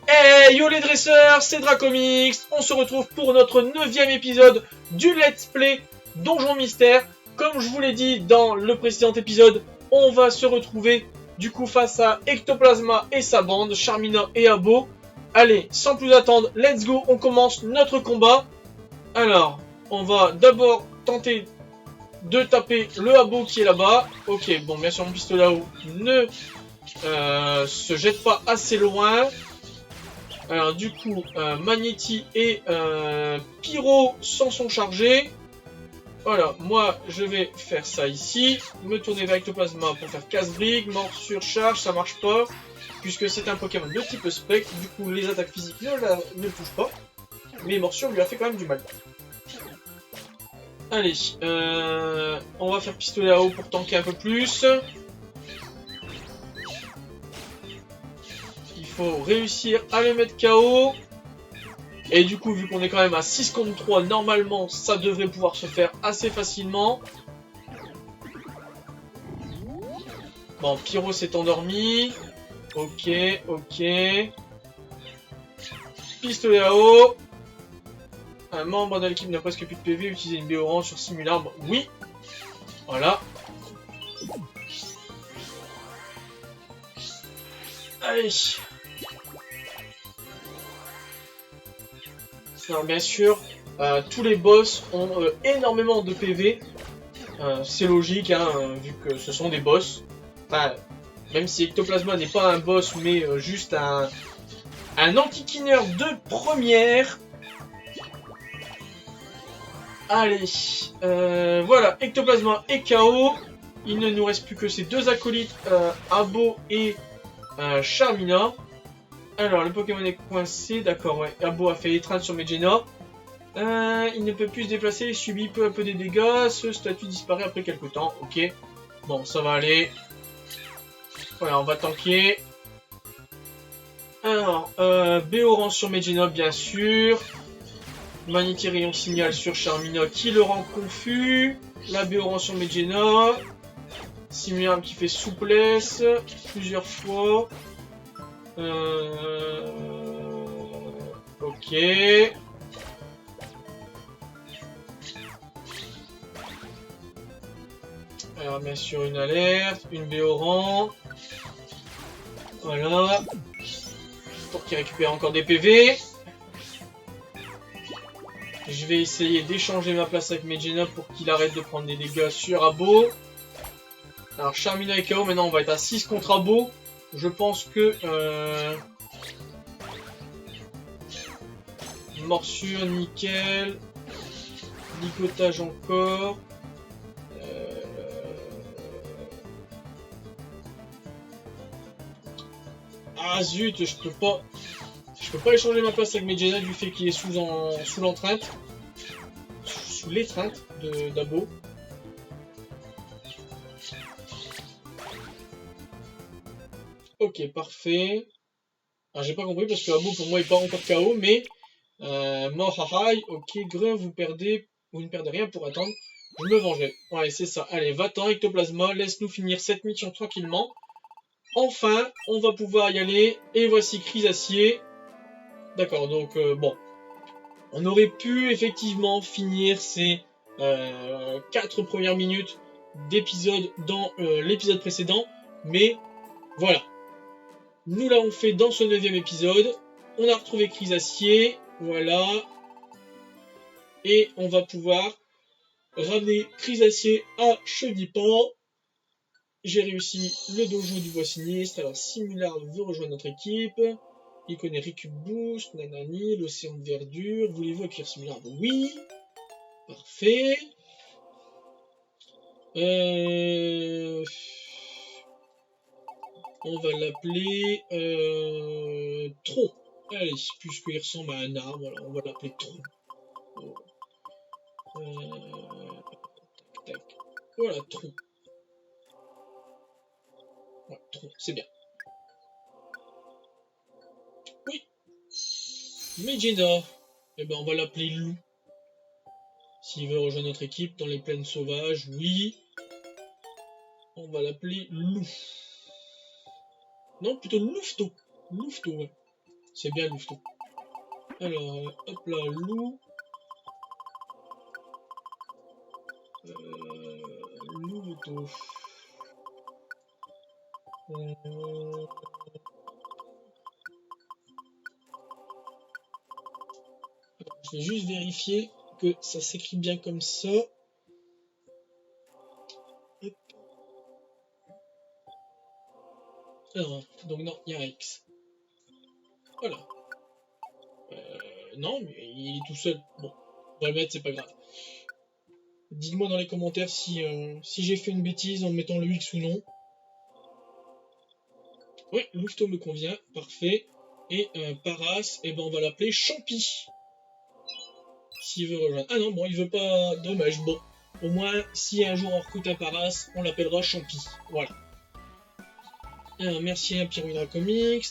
Hey yo les dresseurs, c'est Dracomix. On se retrouve pour notre 9e épisode du Let's Play Donjon Mystère. Comme je vous l'ai dit dans le précédent épisode, on va se retrouver du coup face à Ectoplasma et sa bande, Charmina et Abo. Allez, sans plus attendre, let's go, on commence notre combat. Alors, on va d'abord tenter de taper le Abo qui est là-bas. Ok, bon, bien sûr mon pistolet à eau ne se jette pas assez loin. Alors du coup, Magnéti et Pyro s'en sont chargés. Voilà, moi je vais faire ça ici. Me tourner vers Ectoplasma pour faire casse-brique, morsure, charge, ça marche pas. Puisque c'est un Pokémon de type spectre, du coup les attaques physiques ne touchent pas. Mais morsure lui a fait quand même du mal. Allez, on va faire pistolet à eau pour tanker un peu plus. Il faut réussir à le mettre KO. Et du coup, vu qu'on est quand même à 6 contre 3, normalement, ça devrait pouvoir se faire assez facilement. Bon, Pyro s'est endormi. Ok, ok. Pistolet à eau. Un membre de l'équipe n'a presque plus de PV. Utiliser une BO orange sur Simularbre. Oui. Voilà. Allez. Alors bien sûr, tous les boss ont énormément de PV. C'est logique, hein, vu que ce sont des boss. Enfin, même si Ectoplasma n'est pas un boss, mais juste un anti-kiner de première. Allez, voilà, Ectoplasma est KO. Il ne nous reste plus que ces deux acolytes, Abo et Charmina. Alors, le Pokémon est coincé, d'accord, ouais. Abo a fait étreinte sur Medjena. Il ne peut plus se déplacer, il subit peu à peu des dégâts. Ce statut disparaît après quelques temps, ok. Bon, ça va aller. Voilà, on va tanker. Alors, B orange sur Medjena, bien sûr. Magnéti rayon signal sur Charmina qui le rend confus. La B orange sur Medjena. Simularme qui fait souplesse plusieurs fois. Ok. Alors bien sûr une alerte, une B orange. Voilà. Pour qu'il récupère encore des PV. Je vais essayer d'échanger ma place avec Medjena pour qu'il arrête de prendre des dégâts sur Abo. Alors Charmina et KO, maintenant on va être à 6 contre Abo. Je pense que... morsure, nickel. Ligotage encore. Ah zut, je peux pas échanger ma place avec Medjena du fait qu'il est sous l'entrainte. Sous l'étreinte d'Abo. Ok, parfait. Ah, j'ai pas compris parce que Abo pour moi est pas encore KO, mais Mohahaï, ok, Grun, vous ne perdez rien pour attendre. Je me vengerai. Ouais, c'est ça. Allez, va-t'en, Ectoplasma, laisse-nous finir cette mission tranquillement. Enfin, on va pouvoir y aller. Et voici Crise Acier. D'accord, donc bon. On aurait pu effectivement finir ces 4 premières minutes d'épisode dans l'épisode précédent. Mais voilà. Nous l'avons fait dans ce 9e épisode. On a retrouvé Crise Acier. Voilà. Et on va pouvoir ramener Crise Acier à Chenipan. J'ai réussi le dojo du bois sinistre. Alors Simular veut rejoindre notre équipe. Il connaît Recube Boost, nanani, l'océan de verdure. Voulez-vous accueillir Simular? Oui. Parfait. On va l'appeler Tron. Allez, puisqu'il ressemble à un arbre, voilà, on va l'appeler Tron. Tac, tac. Voilà, Tron. Ouais, Tron, c'est bien. Oui. Medjena. Eh ben, on va l'appeler Lou. S'il veut rejoindre notre équipe dans les plaines sauvages, oui. On va l'appeler Lou. Non, plutôt Louveteau. Louveteau, ouais. C'est bien Louveteau. Alors, hop là, loup. Louveteau. Je vais juste vérifier que ça s'écrit bien comme ça. Hop. Alors, donc non, il y a un X. Voilà. Non, mais il est tout seul. Bon, on va le mettre, c'est pas grave. Dites-moi dans les commentaires si j'ai fait une bêtise en mettant le X ou non. Ouais, Louveteau me convient, parfait. Et Paras, eh ben on va l'appeler Champi. S'il veut rejoindre. Ah non, bon, il veut pas. Dommage, bon. Au moins, si un jour on recrute un Paras, on l'appellera Champi. Voilà. Alors, merci à Pyruidra Comics.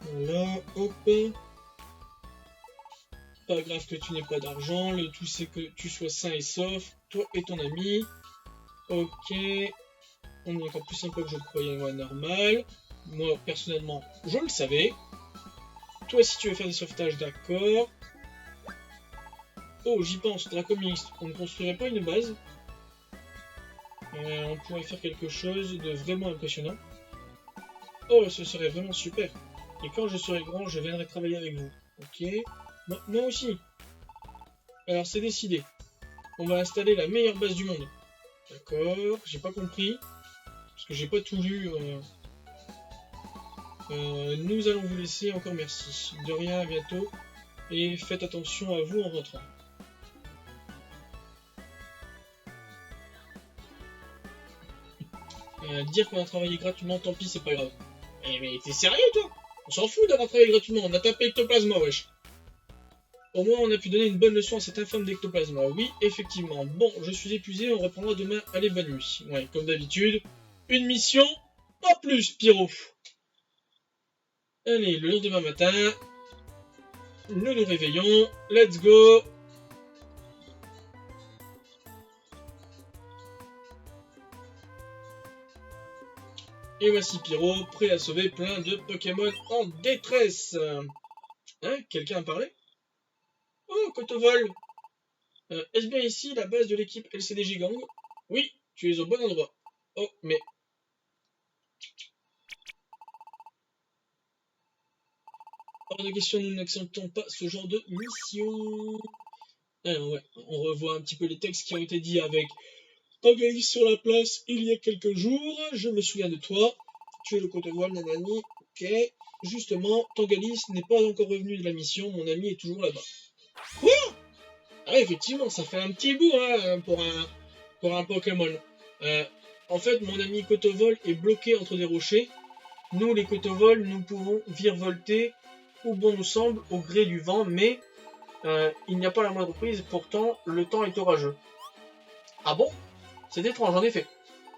Voilà, hop. Pas grave que tu n'aies pas d'argent, le tout c'est que tu sois sain et sauf, toi et ton ami. Ok. On est encore plus sympa que je le croyais, moi, normal. Moi, personnellement, je le savais. Toi, si tu veux faire des sauvetages, d'accord. Oh, j'y pense, Dracomix, on ne construirait pas une base. On pourrait faire quelque chose de vraiment impressionnant. Oh, ce serait vraiment super. Et quand je serai grand, je viendrai travailler avec vous. Ok. Moi aussi. Alors, c'est décidé. On va installer la meilleure base du monde. D'accord, j'ai pas compris. Parce que j'ai pas tout lu. Nous allons vous laisser, encore merci. De rien, à bientôt. Et faites attention à vous en rentrant. Dire qu'on a travaillé gratuitement, tant pis, c'est pas grave. Eh mais t'es sérieux toi? On s'en fout d'avoir travaillé gratuitement, on a tapé Ectoplasma, wesh. Au moins on a pu donner une bonne leçon à cet infâme d'Ectoplasma. Oui, effectivement. Bon, je suis épuisé, on reprendra demain. Allez, bonne nuit. Ouais, comme d'habitude. Une mission, pas plus, Pyro. Allez, le lendemain matin, nous nous réveillons. Let's go. Et voici Pyro, prêt à sauver plein de Pokémon en détresse. Hein, quelqu'un a parlé? Oh, Kotovol. Est-ce bien ici la base de l'équipe LCDG Gang? Oui, tu es au bon endroit. Oh, mais... hors de question, nous n'acceptons pas ce genre de mission. Alors ouais, on revoit un petit peu les textes qui ont été dits avec Tangalis sur la place il y a quelques jours. Je me souviens de toi. Tu es le Kotovol, nanani. Ok. Justement, Tangalis n'est pas encore revenu de la mission. Mon ami est toujours là-bas. Quoi? Ah, effectivement, ça fait un petit bout hein, pour un Pokémon. En fait, mon ami Kotovol est bloqué entre des rochers. Nous, les Kotovol, nous pouvons virevolter où bon nous semble au gré du vent, mais il n'y a pas la moindre prise. Pourtant, le temps est orageux. Ah bon? C'est étrange, en effet.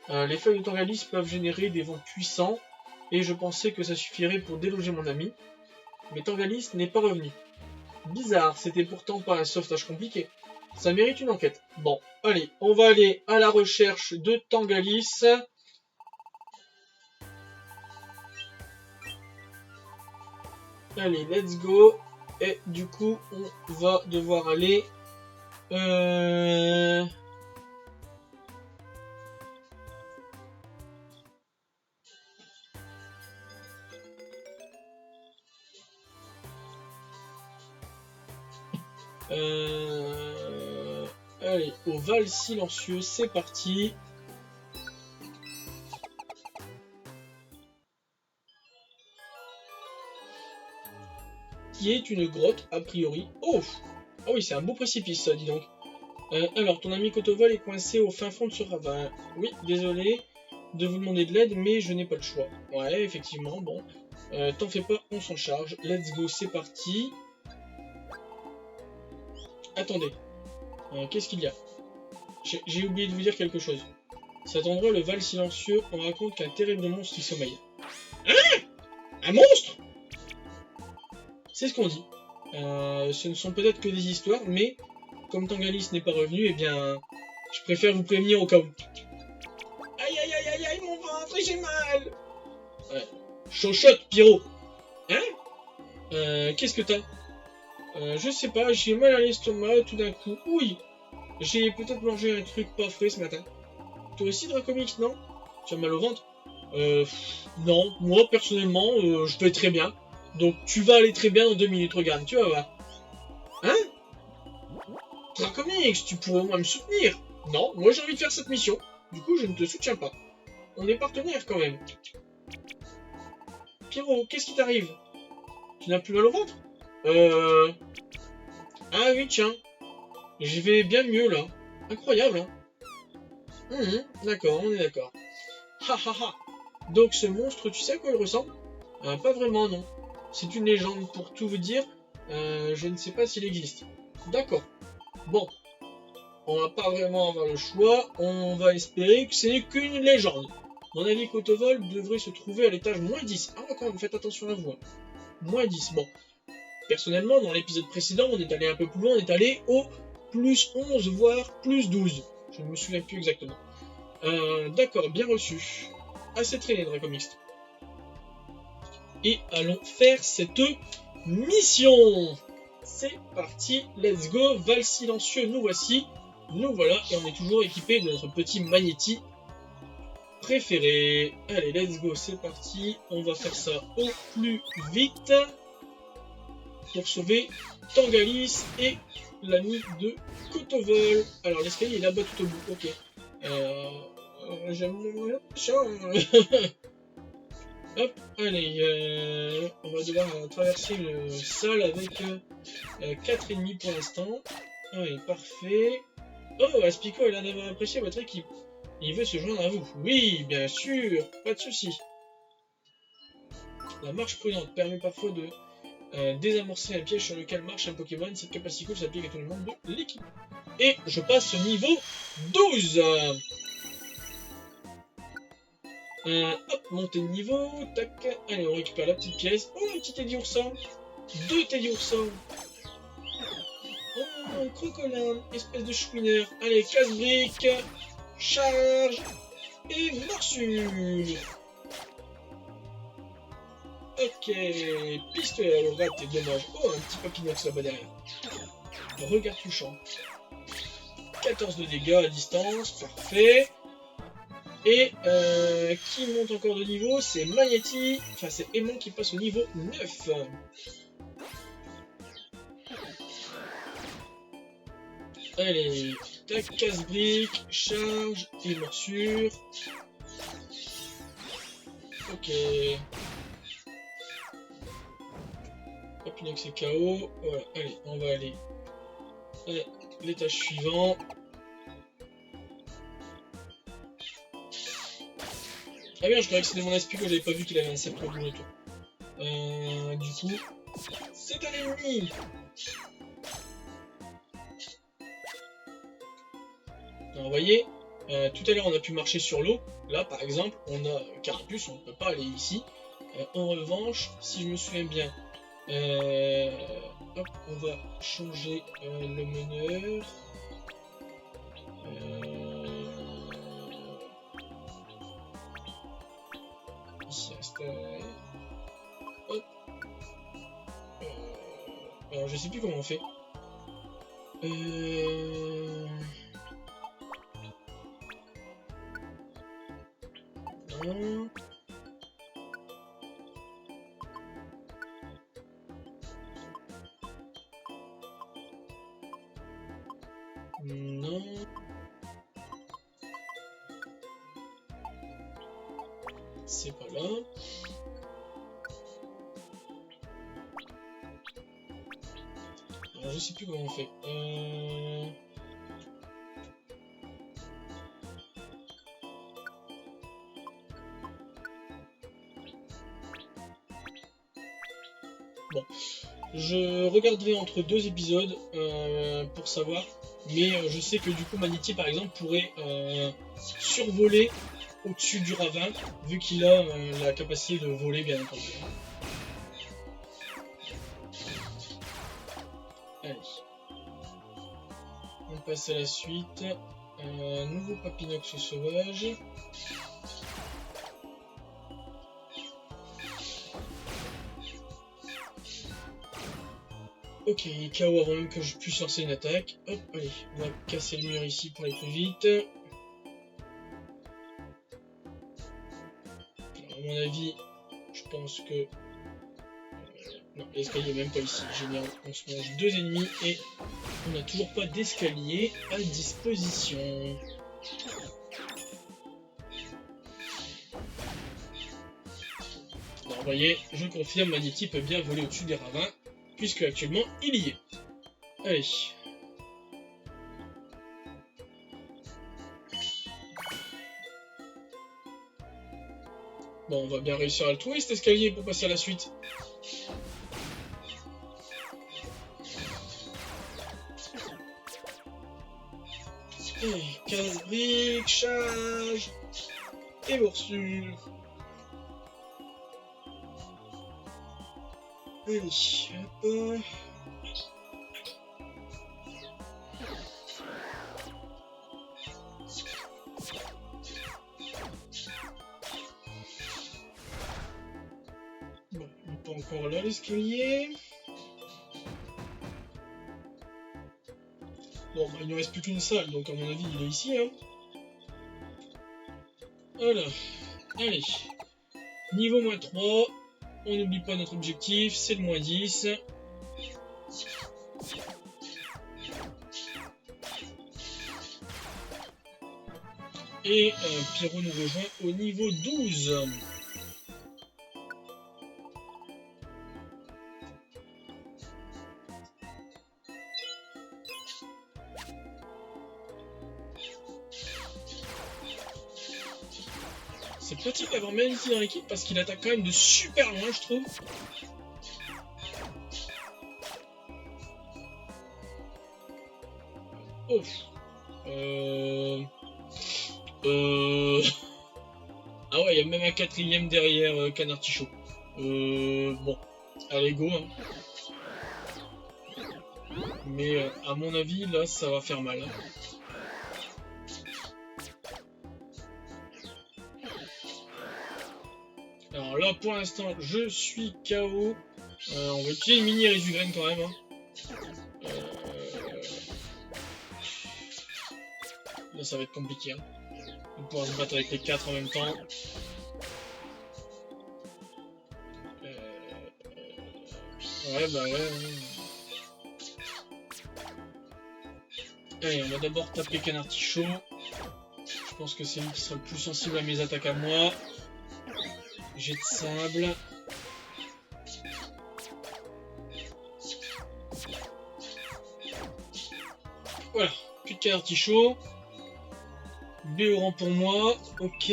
Les feuilles de Tangalis peuvent générer des vents puissants, et je pensais que ça suffirait pour déloger mon ami. Mais Tangalis n'est pas revenu. Bizarre, c'était pourtant pas un sauvetage compliqué. Ça mérite une enquête. Bon, allez, on va aller à la recherche de Tangalis. Allez, let's go. Et du coup, on va devoir aller... Allez, au Val Silencieux, c'est parti. Qui est une grotte, a priori. Oh! Ah oui, c'est un beau précipice, ça, dis donc. Alors, ton ami Kotovol est coincé au fin fond de ce ravin. Oui, désolé de vous demander de l'aide, mais je n'ai pas le choix. Ouais, effectivement, bon. T'en fais pas, on s'en charge. Let's go, c'est parti. Attendez. Qu'est-ce qu'il y a? J'ai oublié de vous dire quelque chose. Cet endroit, le Val Silencieux, on raconte qu'un terrible monstre y sommeille. Hein? Un monstre? C'est ce qu'on dit. Ce ne sont peut-être que des histoires, mais comme Tangalis n'est pas revenu, eh bien, je préfère vous prévenir au cas où. Aïe aïe aïe aïe aïe, mon ventre, j'ai Chochotte, Pyro. Hein? Qu'est-ce que t'as? Je sais pas, j'ai mal à l'estomac tout d'un coup. Oui, j'ai peut-être mangé un truc pas frais ce matin. Toi aussi, Dracomix, non? Tu as mal au ventre? Non, moi personnellement, je vais très bien. Donc tu vas aller très bien dans 2 minutes, regarde, tu vas voir. Hein? Dracomix, tu pourrais au moins me soutenir. Non, moi j'ai envie de faire cette mission. Du coup, je ne te soutiens pas. On est partenaires quand même. Pierrot, qu'est-ce qui t'arrive? Tu n'as plus mal au ventre? Ah oui, tiens. Je vais bien mieux là. Incroyable, hein? D'accord, on est d'accord. Ha ha ha. Donc ce monstre, tu sais à quoi il ressemble? Pas vraiment, non. C'est une légende, pour tout vous dire. Je ne sais pas s'il existe. D'accord. Bon. On va pas vraiment avoir le choix. On va espérer que ce n'est qu'une légende. Mon avis qu'Autovol devrait se trouver à l'étage -10. Ah, quand même, faites attention à vous. Hein. -10. Bon. Personnellement, dans l'épisode précédent, on est allé un peu plus loin. On est allé au +11, voire +12. Je ne me souviens plus exactement. D'accord, bien reçu. Assez traîné, Dracomix. Et allons faire cette mission. C'est parti, let's go. Val silencieux, nous voici. Nous voilà, et on est toujours équipé de notre petit Magnéti préféré. Allez, let's go, c'est parti. On va faire ça au plus vite pour sauver Tangalis et l'ami de Kotovol. Alors, l'escalier est là-bas tout au bout. Ok. J'aime ça. Hop, allez, on va devoir traverser le sol avec 4 ennemis pour l'instant. Allez, parfait. Oh, Aspico, il a d'avoir apprécié votre équipe. Il veut se joindre à vous. Oui, bien sûr, pas de souci. La marche prudente permet parfois de désamorcer un piège sur lequel marche un Pokémon. Cette capacité s'applique à tous les membres de l'équipe. Et je passe au niveau 12. Hop, montée de niveau, tac. Allez, on récupère la petite pièce. Oh, un petit Teddy Oursin. 2 Teddy Oursins. Oh, Crocoline, espèce de chouineur. Allez, casse-brique, charge et morsure. Ok, pistolet à l'eau, raté, dommage. Oh, un petit papinox là-bas derrière. Regard touchant. 14 de dégâts à distance, parfait. Et qui monte encore de niveau? C'est Magnéti, enfin c'est Aimant qui passe au niveau 9. Allez, tac, casse-brique, charge et morsure. Ok. Papinox est KO. Voilà, allez, on va aller à l'étage suivant. Ah bien, je croyais que c'était mon Aspico, j'avais pas vu qu'il avait un sceptre rouge autour. Du coup, c'est un ennemi. Alors, vous voyez, tout à l'heure on a pu marcher sur l'eau. Là, par exemple, on a Carapuce, on ne peut pas aller ici. En revanche, si je me souviens bien, hop, on va changer le meneur. Ici, hop. Alors, je sais plus comment on fait. Non. Non. C'est pas là. Alors, je sais plus comment on fait. Bon, je regarderai entre 2 épisodes pour savoir, mais je sais que du coup Magnéti par exemple pourrait survoler au-dessus du ravin, vu qu'il a la capacité de voler bien entendu. Allez, on passe à la suite. Nouveau Papinox sauvage. Ok, KO avant même que je puisse lancer une attaque. Hop, allez, on va casser le mur ici pour aller plus vite. Alors, à mon avis, je pense que... non, l'escalier n'est même pas ici. Génial, on se mange 2 ennemis et on n'a toujours pas d'escalier à disposition. Alors, vous voyez, je confirme, Magnéti peut bien voler au-dessus des ravins, puisque actuellement il y est. Allez. Bon, on va bien réussir à le trouver cet escalier pour passer à la suite. Et casse-briques, charge et morsure. Allez, hop. Bon, il n'est pas encore là l'escalier. Bon, bah, il ne reste plus qu'une salle, donc à mon avis il est ici. Hein. Voilà, allez. Niveau -3, on n'oublie pas notre objectif, c'est le -10. Et Pyro nous rejoint au niveau 12. C'est pratique d'avoir Melty dans l'équipe parce qu'il attaque quand même de super loin, je trouve. Oh. Ah ouais, il y a même un 4ème derrière Canard Tichot. Bon, allez go. Hein. Mais à mon avis, là, ça va faire mal. Hein. Alors là, pour l'instant, je suis KO. On va utiliser une mini Résugraine quand même. Hein. Là, ça va être compliqué. Hein. On va pouvoir se battre avec les 4 en même temps. Ouais, bah ouais. Allez, on va d'abord taper Canard Tichot. Je pense que c'est lui qui sera le plus sensible à mes attaques à moi. Jet de sable. Voilà, plus de Canard Tichot. Béoran pour moi, ok.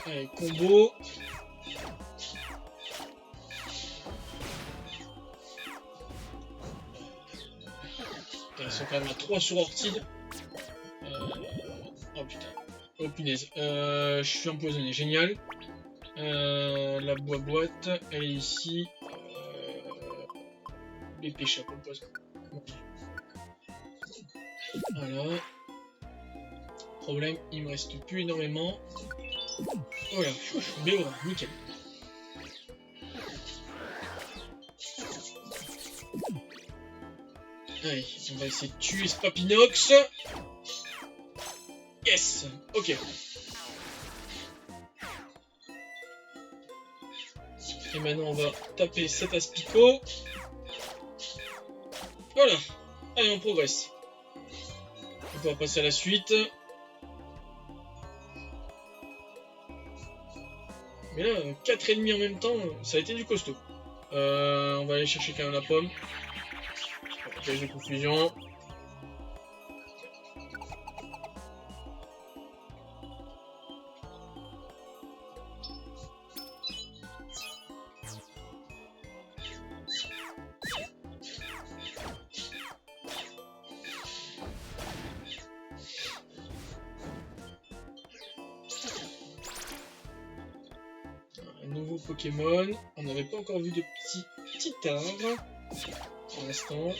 Allez, combo. Ils sont quand même à 3 sur Ortide. Oh putain. Oh punaise. Je suis empoisonné, génial. La boîte, elle est ici. Les pêches à poison. Voilà. Problème, il me reste plus énormément. Voilà, BO, nickel. Allez, on va essayer de tuer ce Papinox. Yes, ok. Et maintenant on va taper cet Aspico. Voilà. Allez, on progresse. On va passer à la suite. Mais là, 4 ennemis en même temps, ça a été du costaud. On va aller chercher quand même la pomme. Piège de confusion. Nouveau Pokémon. On n'avait pas encore vu de petits arbres pour l'instant.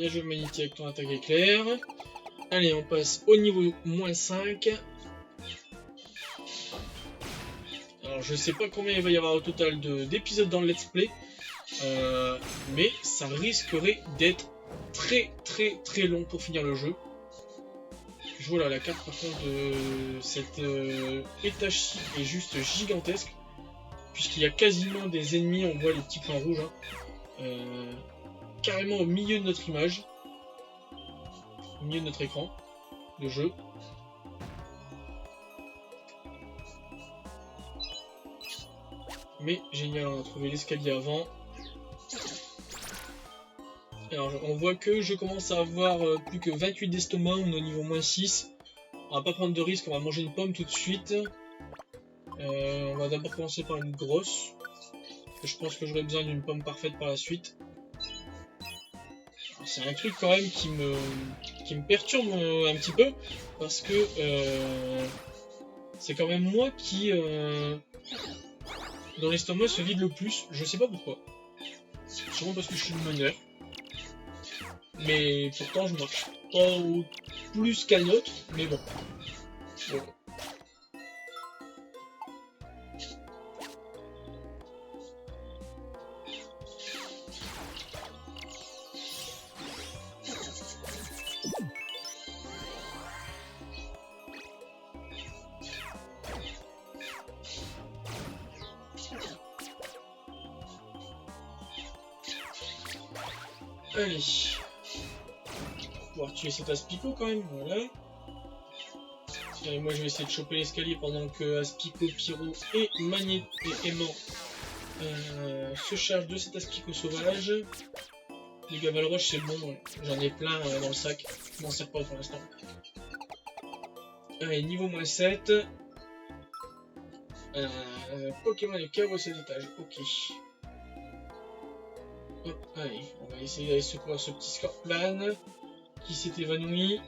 Bien joué Humanity avec ton attaque éclair. Allez, on passe au niveau -5. Alors je sais pas combien il va y avoir au total d'épisodes dans le let's play. Mais ça risquerait d'être très long pour finir le jeu. Je vois là la carte par contre de cet étage-ci est juste gigantesque. Puisqu'il y a quasiment des ennemis, on voit les petits points rouges. Hein, carrément au milieu de notre image. Au milieu de notre écran de jeu. Mais génial, on a trouvé l'escalier avant. Alors on voit que je commence à avoir plus que 28 d'estomac, on est au niveau -6. On va pas prendre de risque, on va manger une pomme tout de suite. On va d'abord commencer par une grosse. Je pense que j'aurai besoin d'une pomme parfaite par la suite. C'est un truc quand même qui me perturbe un petit peu. Parce que c'est quand même moi qui dans l'estomac se vide le plus. Je sais pas pourquoi. Sûrement parce que je suis le meneur. Mais pourtant je marche pas plus qu'un autre. Mais bon. Allez. On va pouvoir tuer cet Aspico quand même, voilà. Et moi je vais essayer de choper l'escalier pendant que Aspico, Pyro et Magnéto et Aimant se chargent de cet Aspico sauvage. Les Gavalroche c'est bon, j'en ai plein dans le sac, je m'en sers pas pour l'instant. Allez, niveau -7. Pokémon et caveau à cet étage, ok. Hop, allez, on va essayer d'aller secourir ce petit Scorplan qui s'est évanoui.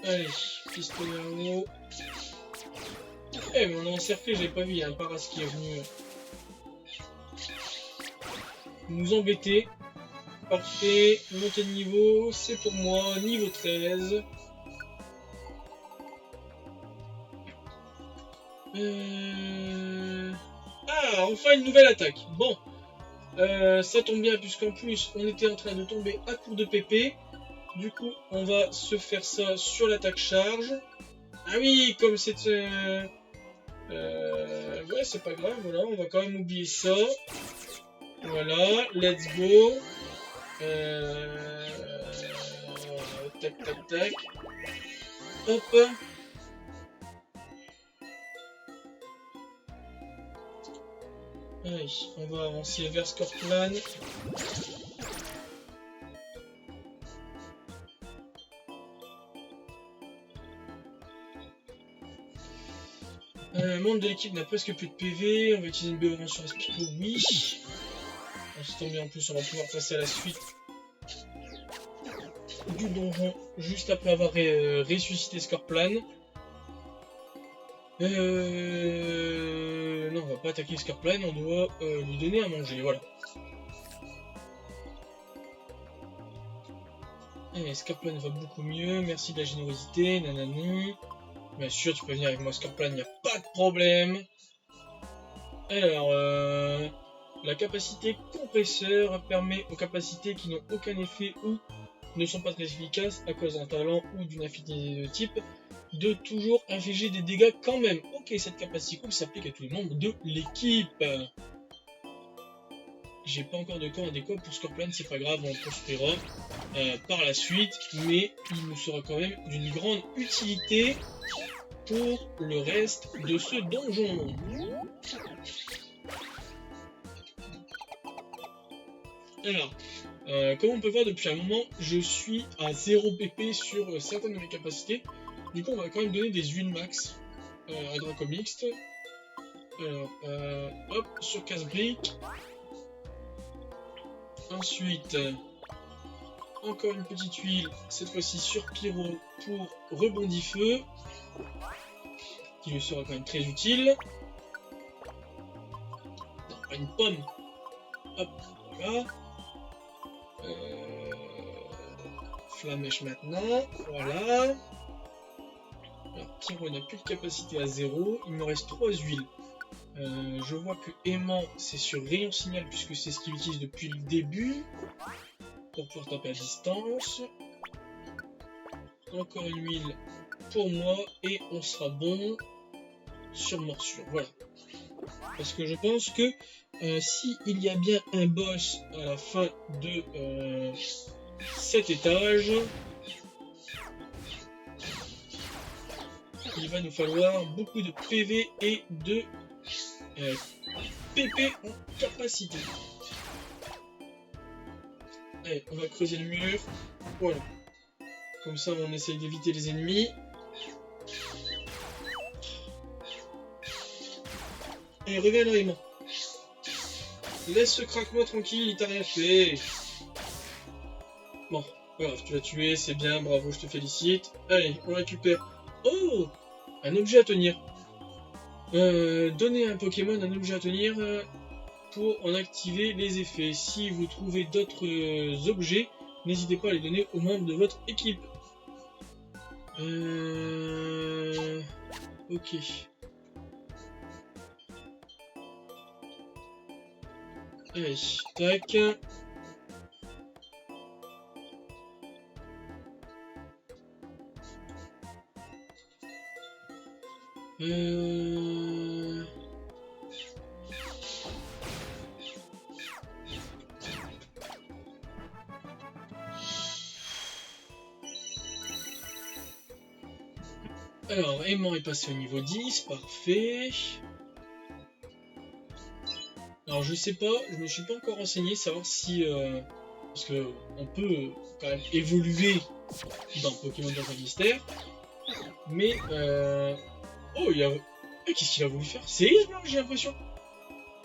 Allez, pistolet à eau. Eh, mais on a encerclé, j'ai pas vu, il y a un Paras qui est venu nous embêter. Parfait, montée de niveau, c'est pour moi, niveau 13. Ah, enfin une nouvelle attaque. Bon, ça tombe bien puisqu'en plus on était en train de tomber à court de PP. Du coup, on va se faire ça sur l'attaque charge. Ah oui, comme c'est... ouais, c'est pas grave, voilà, on va quand même oublier ça. Voilà, let's go. Tac, tac, tac. Hop. Allez, on va avancer vers Scorplan. Membre de l'équipe n'a presque plus de PV. On va utiliser une BO20 sur Aspico, oui. On se tombe bien en plus, on va pouvoir passer à la suite du donjon juste après avoir ressuscité Scorplan. Non, on va pas attaquer Scorplan, on doit lui donner à manger, voilà. Allez, Scorplan va beaucoup mieux, merci de la générosité, nanani. Bien sûr, tu peux venir avec moi Scorplan, il n'y a pas de problème. Alors, la capacité compresseur permet aux capacités qui n'ont aucun effet ou ne sont pas très efficaces à cause d'un talent ou d'une affinité de type de toujours infliger des dégâts quand même. Ok, cette capacité s'applique à tous les membres de l'équipe. J'ai pas encore de camp adéquat pour Scorplan, c'est pas grave, on le construira par la suite, mais il nous sera quand même d'une grande utilité pour le reste de ce donjon. Alors, comme on peut voir depuis un moment, je suis à 0 PP sur certaines de mes capacités. Du coup, on va quand même donner des huiles max à Dracomixte. Alors, hop, sur casse-brique. Ensuite, encore une petite huile, cette fois-ci sur Pyro pour rebondi feu, qui lui sera quand même très utile. Non, pas une pomme. Hop, voilà. Flamèche maintenant, voilà. Alors, Pyro n'a plus de capacité à 0, il me reste 3 huiles. Je vois que aimant c'est sur rayon signal puisque c'est ce qu'il utilise depuis le début pour pouvoir taper à distance. Encore une huile pour moi et on sera bon sur morsure. Voilà. Parce que je pense que si il y a bien un boss à la fin de cet étage, il va nous falloir beaucoup de PV et de PP en capacité. Allez, on va creuser le mur. Voilà. Comme ça, on essaye d'éviter les ennemis. Allez, reviens là, Aimant. Laisse ce craquement tranquille, il t'a rien fait. Bon, voilà, tu l'as tué, c'est bien, bravo, je te félicite. Allez, on récupère. Oh, un objet à tenir. Donnez à un Pokémon un objet à tenir pour en activer les effets. Si vous trouvez d'autres objets, n'hésitez pas à les donner aux membres de votre équipe. Ok. Allez, tac. Alors, aimant est passé au niveau 10, parfait. Alors, je sais pas, je me suis pas encore renseigné, savoir si... parce que on peut quand même évoluer dans Pokémon dans un mystère. Mais, oh, il a... qu'est-ce qu'il a voulu faire? C'est Ace, j'ai l'impression.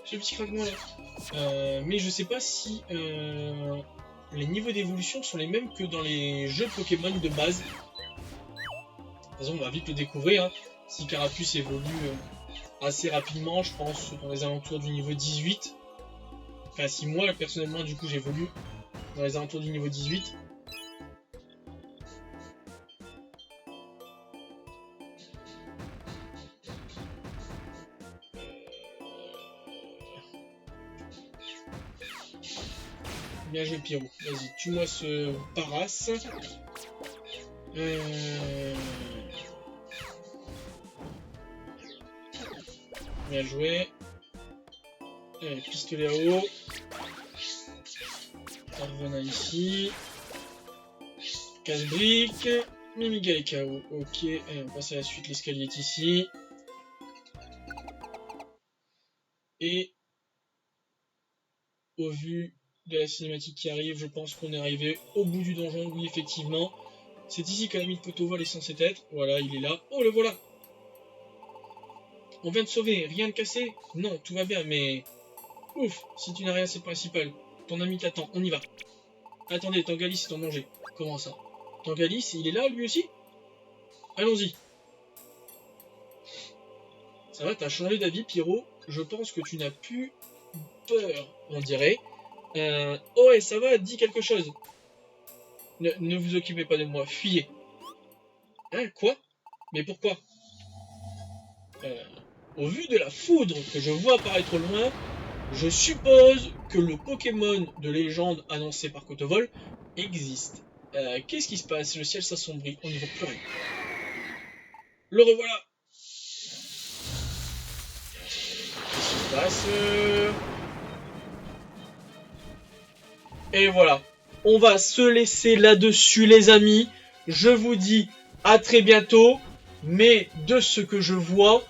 Ce petit craquement là. Mais je sais pas si les niveaux d'évolution sont les mêmes que dans les jeux Pokémon de base. De toute façon, on va vite le découvrir. Hein. Si Carapuce évolue assez rapidement, je pense dans les alentours du niveau 18. Enfin, si moi, personnellement, du coup, j'évolue dans les alentours du niveau 18. Bien joué, Pyro. Vas-y, tue-moi ce Paras. Bien joué. Allez, pistolet à eau. Arvena ici. Casse-brique. Mimiga et KO. Ok, allez, on passe à la suite. L'escalier est ici. Et au vu de la cinématique qui arrive, je pense qu'on est arrivé au bout du donjon. Oui, effectivement. C'est ici que l'ami de Potovol est censé être. Voilà, il est là. Oh, le voilà! On vient de sauver, rien de cassé? Non, tout va bien, mais... Ouf, si tu n'as rien, c'est le principal. Ton ami t'attend, on y va. Attendez, Tangalis est en danger. Comment ça? Tangalis, il est là, lui aussi? Allons-y. Ça va, t'as changé d'avis, Pyro. Je pense que tu n'as plus peur, on dirait. Oh, et ça va, dis quelque chose. Ne vous occupez pas de moi, fuyez. Hein, quoi? Mais pourquoi? Au vu de la foudre que je vois apparaître au loin, je suppose que le Pokémon de légende annoncé par Potovol existe. Qu'est-ce qui se passe? Le ciel s'assombrit, on n'y voit plus rien. Le revoilà! Qu'est-ce qui se passe? Et voilà. On va se laisser là-dessus, les amis. Je vous dis à très bientôt. Mais de ce que je vois,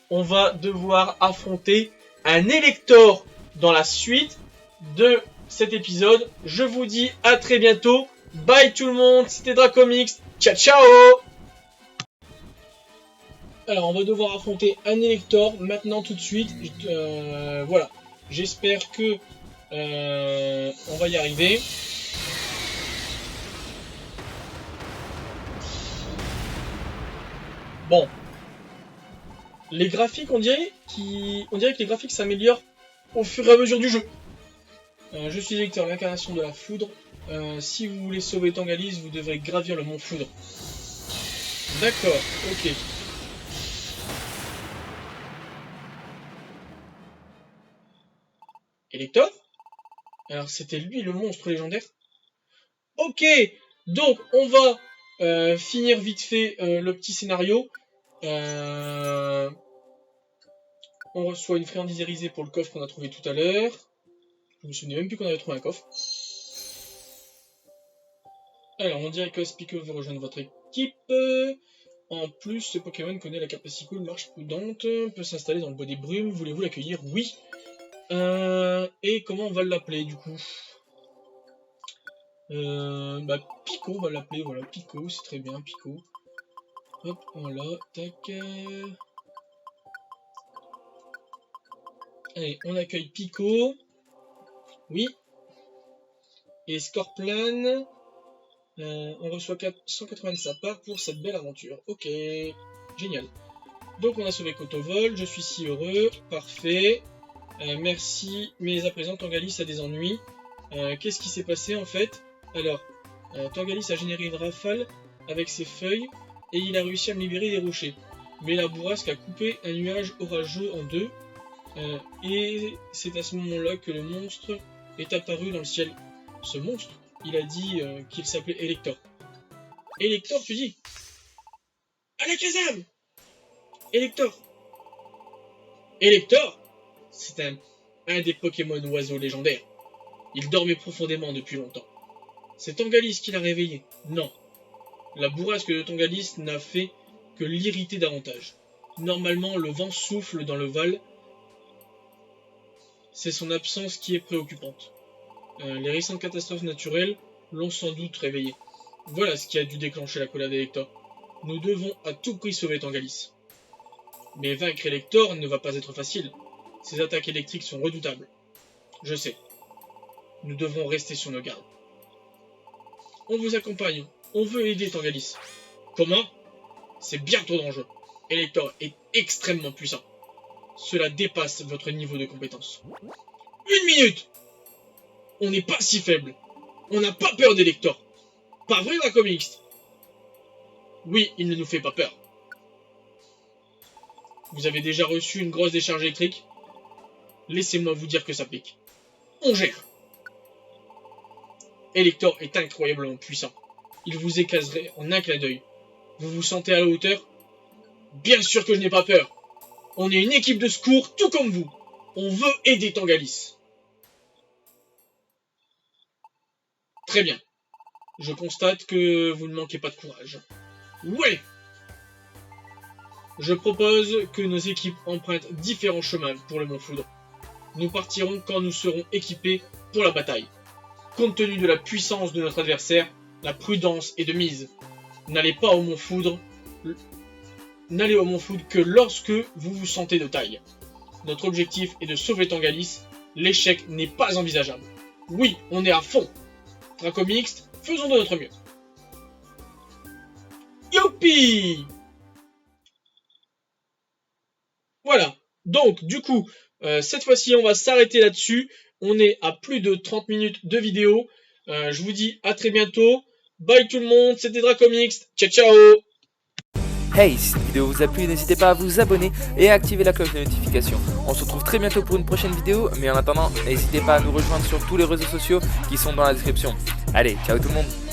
on va devoir affronter un Elector dans la suite de cet épisode. Je vous dis à très bientôt. Bye tout le monde, c'était Dracomix. Ciao ciao. Alors on va devoir affronter un Elector maintenant tout de suite. Voilà. J'espère que on va y arriver. Bon. Les graphiques, on dirait que les graphiques s'améliorent au fur et à mesure du jeu. Je suis Hector, l'incarnation de la foudre. Si vous voulez sauver Tangalis, vous devrez gravir le mont Foudre. D'accord, ok. Elector? Alors c'était lui le monstre légendaire? Ok, donc on va finir vite fait le petit scénario. On reçoit une friandise irisée pour le coffre qu'on a trouvé tout à l'heure. Je me souvenais même plus qu'on avait trouvé un coffre. Alors, on dirait que Spico veut rejoindre votre équipe. En plus, ce Pokémon connaît la capacité cool, marche prudente, peut s'installer dans le bois des brumes. Voulez-vous l'accueillir? Oui. Et comment on va l'appeler du coup? Pico, on va l'appeler. Voilà, Pico, c'est très bien, Pico. Hop, voilà, tac. Allez, on accueille Pico. Oui. Et Scorplan. On reçoit 180 de sa part pour cette belle aventure. Ok, génial. Donc on a sauvé Kotovol, je suis si heureux, parfait. Merci, mais à présent Tangalis a des ennuis. Qu'est-ce qui s'est passé en fait? Alors, Tangalis a généré une rafale avec ses feuilles et il a réussi à me libérer des rochers. Mais la bourrasque a coupé un nuage orageux en deux et c'est à ce moment-là que le monstre est apparu dans le ciel. Ce monstre, il a dit qu'il s'appelait Elector. Elector, tu dis? Alakazam! Elector! Elector, c'est un des Pokémon oiseaux légendaires. Il dormait profondément depuis longtemps. C'est Tangalis qui l'a réveillé. Non. La bourrasque de Tangalis n'a fait que l'irriter davantage. Normalement, le vent souffle dans le Val. C'est son absence qui est préoccupante. Les récentes catastrophes naturelles l'ont sans doute réveillé. Voilà ce qui a dû déclencher la colère d'Elector. Nous devons à tout prix sauver Tangalis. Mais vaincre Elector ne va pas être facile. Ses attaques électriques sont redoutables. Je sais. Nous devons rester sur nos gardes. On vous accompagne. On veut aider Tangalis. Comment? C'est bien trop dangereux. Elector est extrêmement puissant. Cela dépasse votre niveau de compétence. 1 minute! On n'est pas si faible. On n'a pas peur d'Elector. Pas vrai, Dracomix? Oui, il ne nous fait pas peur. Vous avez déjà reçu une grosse décharge électrique? Laissez-moi vous dire que ça pique. On gère. Elector est incroyablement puissant. Il vous écraserait en un clin d'œil. Vous vous sentez à la hauteur? Bien sûr que je n'ai pas peur. On est une équipe de secours, tout comme vous. On veut aider Tangalis. Très bien. Je constate que vous ne manquez pas de courage. Ouais! Je propose que nos équipes empruntent différents chemins pour le Mont Foudre. Nous partirons quand nous serons équipés pour la bataille. Compte tenu de la puissance de notre adversaire, la prudence est de mise. N'allez au Mont Foudre que lorsque vous vous sentez de taille. Notre objectif est de sauver Tangalis. L'échec n'est pas envisageable. Oui, on est à fond. Dracomix, faisons de notre mieux. Youpi! Voilà. Donc, du coup, cette fois-ci, on va s'arrêter là-dessus. On est à plus de 30 minutes de vidéo. Je vous dis à très bientôt. Bye tout le monde, c'était Dracomix. Ciao, ciao! Hey, si cette vidéo vous a plu, n'hésitez pas à vous abonner et à activer la cloche de notification. On se retrouve très bientôt pour une prochaine vidéo, mais en attendant, n'hésitez pas à nous rejoindre sur tous les réseaux sociaux qui sont dans la description. Allez, ciao tout le monde!